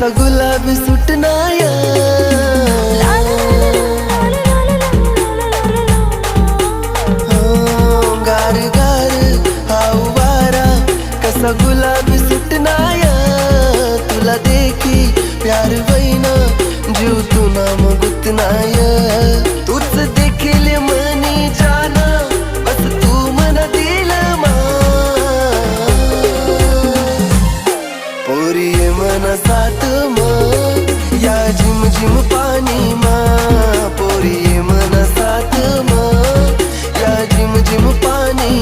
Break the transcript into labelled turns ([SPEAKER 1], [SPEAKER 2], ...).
[SPEAKER 1] कसा गुलाबी सुटनाया गार गार हाऊ वारा कसा गुलाबी सुटनाया तुला देखी प्यार वैना जीव तू नाम गुतनाया तूच देखील मनी जाना बस तू मन दिल मा पोरी ये मन साथ मा या झिम झिम पाणी मा पोरी ये मन साथ मा या झिम झिम पाणी